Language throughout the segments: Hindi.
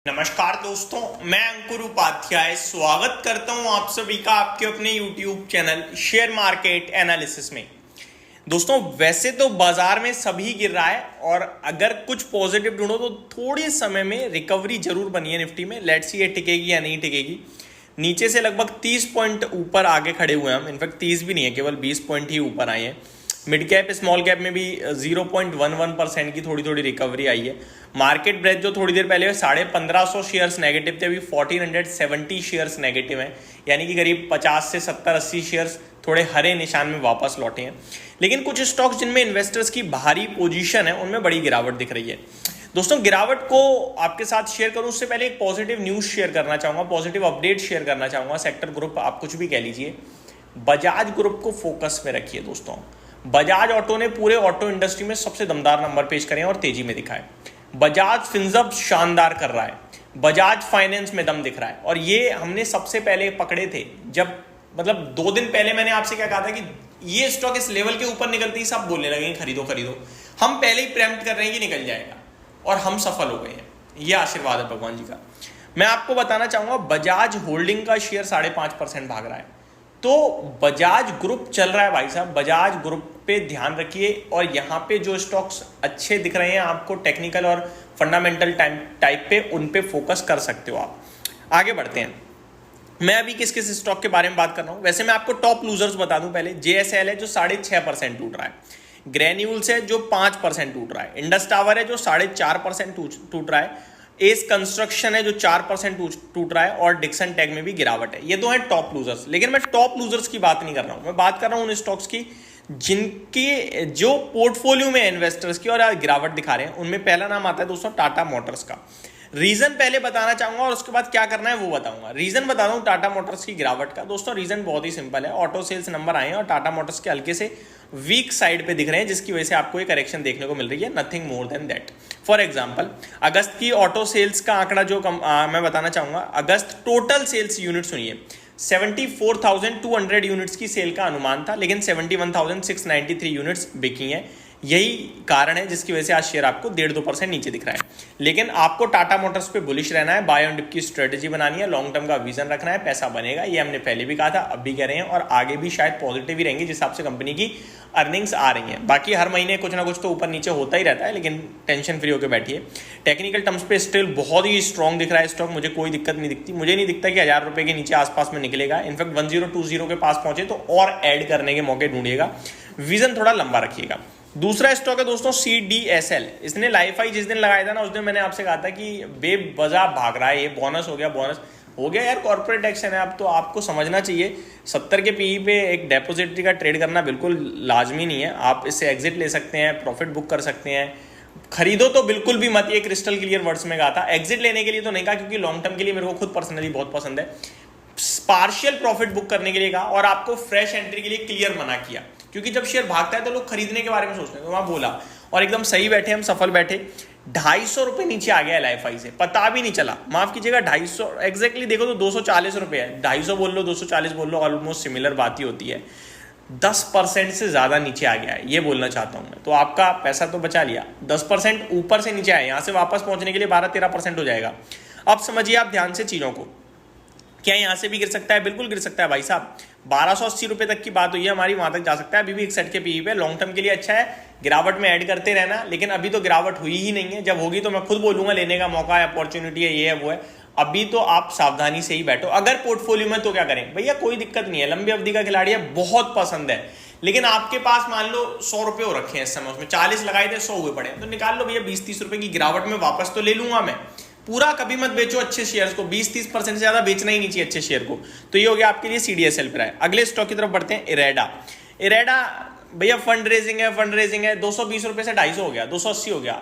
नमस्कार दोस्तों, मैं अंकुर उपाध्याय स्वागत करता हूं आप सभी का आपके अपने YouTube channel share market analysis में। दोस्तों, वैसे तो बाजार में सभी गिर रहा है और अगर कुछ पॉजिटिव ढूंढो तो थोड़ी समय में रिकवरी जरूर बनी है निफ्टी में। लेट्स सी ये टिकेगी या नहीं टिकेगी। नीचे से लगभग 30 पॉइंट ऊपर आगे खड़े हुए हैं हम। इनफैक्ट 30 भी नहीं है, केवल 20 पॉइंट ही ऊपर आए हैं। मिड कैप स्मॉल कैप में भी 0.11% की थोड़ी थोड़ी रिकवरी आई है। मार्केट ब्रेथ जो थोड़ी देर पहले 1550 शेयर्स नेगेटिव थे, अभी 1470 शेयर्स नेगेटिव हैं, यानी कि करीब 50 से 70-80 शेयर्स थोड़े हरे निशान में वापस लौटे हैं। लेकिन कुछ स्टॉक्स जिनमें इन्वेस्टर्स की भारी पोजीशन है उनमें बड़ी गिरावट दिख रही है। दोस्तों, गिरावट को आपके साथ शेयर करूं उससे पहले एक पॉजिटिव न्यूज शेयर करना चाहूंगा, पॉजिटिव अपडेट शेयर करना चाहूंगा। सेक्टर ग्रुप आप कुछ भी कह लीजिए, बजाज ग्रुप को फोकस में रखिए। दोस्तों, बजाज ऑटो ने पूरे ऑटो इंडस्ट्री में सबसे दमदार नंबर पेश करें और तेजी में दिखाए। बजाज फिनसर्व शानदार कर रहा है, बजाज फाइनेंस में दम दिख रहा है। और ये हमने सबसे पहले पकड़े थे जब 2 दिन पहले मैंने आपसे क्या कहा था कि ये स्टॉक इस लेवल के ऊपर निकलते ही सब बोलने लगे खरीदो खरीदो। हम पहले ही प्रेम्प्ट कर रहे हैं कि निकल जाएगा और हम सफल हो गए हैं। ये आशीर्वाद है भगवान जी का। मैं आपको बताना चाहूंगा, बजाज होल्डिंग का शेयर 5.5% भाग रहा है। तो बजाज ग्रुप चल रहा है भाई साहब। बजाज ग्रुप पे ध्यान रखिए और यहाँ पे जो स्टॉक्स अच्छे दिख रहे हैं आपको टेक्निकल और फंडामेंटल टाइप पे, उन पे फोकस कर सकते हो आप। आगे बढ़ते हैं। मैं अभी किस किस स्टॉक के बारे में बात कर रहा हूँ। वैसे मैं आपको टॉप लूजर्स बता दूं पहले। JSL है जो 6.5% टूट रहा है, ग्रेन्यूल्स है जो 5% टूट रहा है, इंडस टावर है जो 4.5% टूट रहा है, एस कंस्ट्रक्शन है जो 4% टूट रहा है और डिक्सन टेक में भी गिरावट है। ये दो हैं टॉप लूजर्स। लेकिन मैं टॉप लूजर्स की बात नहीं कर रहा हूं, मैं बात कर रहा हूं उन स्टॉक्स की जिनकी जो पोर्टफोलियो में इन्वेस्टर्स की और गिरावट दिखा रहे हैं। उनमें पहला नाम आता है दोस्तों टाटा मोटर्स का। रीजन पहले बताना चाहूंगा और उसके बाद क्या करना है वो बताऊंगा। रीजन बता दूं टाटा मोटर्स की गिरावट का। दोस्तों, रीजन बहुत ही सिंपल है। ऑटो सेल्स नंबर आए हैं और टाटा मोटर्स के हल्के से वीक साइड पे दिख रहे हैं, जिसकी वजह से आपको एक करेक्शन देखने को मिल रही है। Nothing more than that. For example, अगस्त की ऑटो सेल्स का आंकड़ा जो मैं बताना चाहूंगा। अगस्त टोटल सेल्स यूनिट सुनिए, 74,200 यूनिट्स की सेल का अनुमान था, लेकिन 71,693 यूनिट्स बिकी हैं। यही कारण है जिसकी वजह से आज शेयर आपको 1.5-2% नीचे दिख रहा है। लेकिन आपको टाटा मोटर्स पे बुलिश रहना है, बाय ऑन डिप की स्ट्रेटेजी बनानी है, लॉन्ग टर्म का विजन रखना है, पैसा बनेगा। ये हमने पहले भी कहा था, अब भी कह रहे हैं और आगे भी शायद पॉजिटिव ही रहेंगे जिस हिसाब से कंपनी की अर्निंग्स आ रही हैं। बाकी हर महीने कुछ ना कुछ तो ऊपर नीचे होता ही रहता है, लेकिन टेंशन फ्री होकर बैठिए। टेक्निकल टर्म्स पे स्टिल बहुत ही स्ट्रॉन्ग दिख रहा है स्टॉक। मुझे कोई दिक्कत नहीं दिखती। मुझे नहीं दिखता कि 1000 रुपए के नीचे आसपास में निकलेगा। इनफैक्ट 1020 के पास पहुंचे तो और ऐड करने के मौके ढूंढिएगा। विजन थोड़ा लंबा रखिएगा। दूसरा स्टॉक है दोस्तों CDSL। इसने लाइफ आई जिस दिन लगाया था ना, उस दिन मैंने आपसे कहा था कि बेवजह भाग रहा है, ये बोनस हो गया यार। कॉर्पोरेट एक्शन है, अब तो आपको समझना चाहिए 70 के पीई पे एक डेपोजिटरी का ट्रेड करना बिल्कुल लाजमी नहीं है। आप इससे एग्जिट ले सकते हैं, प्रॉफिट बुक कर सकते हैं। खरीदो तो बिल्कुल भी मत, ये क्रिस्टल क्लियर वर्ड्स में कहा था। एग्जिट लेने के लिए तो नहीं कहा, क्योंकि लॉन्ग टर्म के लिए मेरे को खुद पर्सनली बहुत पसंद है। पार्शियल प्रॉफिट बुक करने के लिए कहा और आपको फ्रेश एंट्री के लिए क्लियर मना किया, क्योंकि जब शेयर भागता है तो लोग खरीदने के बारे में सोचते हैं। तो वहां बोला और एकदम सही बैठे, हम सफल बैठे। 250 रुपए नीचे आ गया LFI से, पता भी नहीं चला। माफ कीजिएगा, 250 एग्जैक्टली देखो तो 240 रुपए है। 250 बोल लो, 240 बोल लो, ऑलमोस्ट सिमिलर बात ही होती है। 10% से ज्यादा नीचे आ गया है, ये बोलना चाहता हूं मैं। तो आपका पैसा तो बचा लिया, 10% ऊपर से नीचे आया, यहां से वापस पहुंचने के लिए 12-13% हो जाएगा। अब समझिए आप ध्यान से चीजों को। क्या यहां से भी गिर सकता है? बिल्कुल गिर सकता है भाई साहब। 1280 रुपए तक की बात हुई है हमारी, वहां तक जा सकता है। अभी भी 61 के पीई पे लॉन्ग टर्म के लिए अच्छा है, गिरावट में ऐड करते रहना। लेकिन अभी तो गिरावट हुई ही नहीं है। जब होगी तो मैं खुद बोलूंगा लेने का मौका है, अपॉर्चुनिटी है, ये है वो है। अभी तो आप सावधानी से ही बैठो। अगर पोर्टफोलियो में तो क्या करें भैया, कोई दिक्कत नहीं है, लंबी अवधि का खिलाड़ी है, बहुत पसंद है। लेकिन आपके पास मान लो 100 रुपए हो रखे हैं इस समय, उसमें 40 लगाए थे, 100 हुए पड़े, तो निकाल लो भैया। 20-30 रुपए की गिरावट में वापस तो ले लूंगा मैं। पूरा कभी मत बेचो अच्छे शेयर्स को, 20-30% से ज्यादा बेचना ही नहीं चाहिए अच्छे शेयर को। तो ये हो गया आपके लिए CDSL पर है। अगले स्टॉक की तरफ बढ़ते हैं, इरेडा भैया फंड रेजिंग है। 220 रुपए से 250 हो गया, 280 हो गया।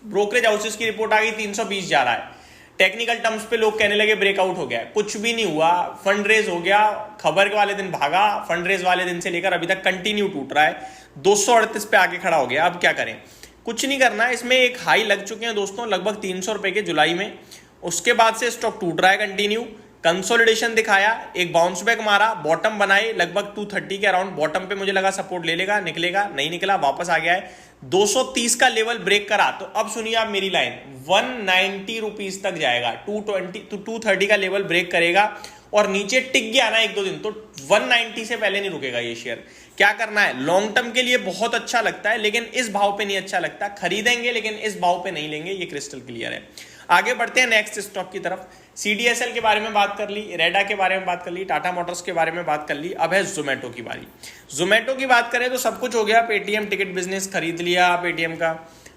ब्रोकरेज हाउसेस की रिपोर्ट आ गई, 320 जा रहा है। टेक्निकल टर्म्स पे लोग कहने लगे ब्रेकआउट हो गया है, कुछ भी नहीं हुआ। फंड रेज हो गया, खबर के वाले दिन भागा, फंड रेज वाले दिन से लेकर अभी तक कंटिन्यू टूट रहा है। 238 पे आके खड़ा हो गया। अब क्या करें? कुछ नहीं करना है। इसमें एक हाई लग चुके हैं दोस्तों, लगभग 300 रुपए के जुलाई में। उसके बाद से स्टॉक टूट रहा है कंटिन्यू। कंसोलिडेशन दिखाया, एक बाउंस बैक मारा, बॉटम बनाए लगभग 230 के अराउंड, बॉटम पे मुझे लगा सपोर्ट ले लेगा, निकलेगा, नहीं निकला, वापस आ गया है, 230 का लेवल ब्रेक करा। तो अब सुनिए आप मेरी लाइन, 190 रुपीज तक जाएगा, 230 का लेवल ब्रेक करेगा और नीचे टिक गया ना 1-2 दिन, तो 190 से पहले नहीं रुकेगा ये शेयर। क्या करना है, लॉन्ग टर्म के लिए बहुत अच्छा लगता है लेकिन इस भाव पे नहीं अच्छा लगता, खरीदेंगे लेकिन इस भाव पे नहीं लेंगे, ये क्रिस्टल क्लियर है। आगे बढ़ते हैं नेक्स्ट स्टॉक की तरफ। CDSL के बारे में बात कर ली, रेडा के बारे में बात कर ली, टाटा मोटर्स के बारे में बात कर ली, अब है जोमेटो की बारी। जोमेटो की बात करें तो सब कुछ हो गया, पेटीएम टिकट बिजनेस खरीद लिया, पेटीएम का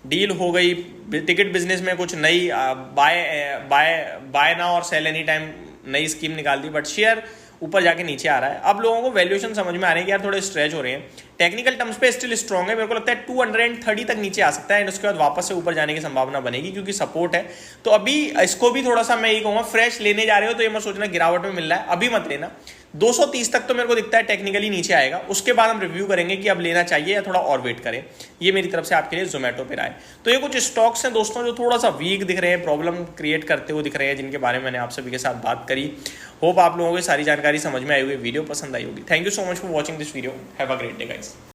डील हो गई, टिकट बिजनेस में कुछ नई बाय नाउ और सेल एनी टाइम नई स्कीम निकाल दी, बट शेयर ऊपर जाके नीचे आ रहा है। अब लोगों को वैल्यूएशन समझ में आ रही है कि यार थोड़े स्ट्रेच हो रहे हैं, टेक्निकल टर्म्स पे स्टिल स्ट्रॉन्ग है, मेरे को लगता है 230 तक नीचे आ सकता है एंड उसके बाद वापस से ऊपर जाने की संभावना बनेगी क्योंकि सपोर्ट है। तो अभी इसको भी थोड़ा सा मैं ये कहूँगा, फ्रेश लेने जा रहे हो तो ये मत सोचना गिरावट में मिल रहा है, अभी मत लेना। 230 तक तो मेरे को दिखता है टेक्निकली नीचे आएगा, उसके बाद हम रिव्यू करेंगे कि अब लेना चाहिए या थोड़ा और वेट करें। ये मेरी तरफ से आपके लिए जोमेटो पे राय। तो ये कुछ स्टॉक्स हैं दोस्तों जो थोड़ा सा वीक दिख रहे हैं, प्रॉब्लम क्रिएट करते हुए दिख रहे हैं, जिनके बारे में मैंने आप सभी के साथ बात करी। होप आप लोगों को सारी जानकारी समझ में आई होगी, वीडियो पसंद आई होगी। Thank you so much for watching this video, have a great day guys.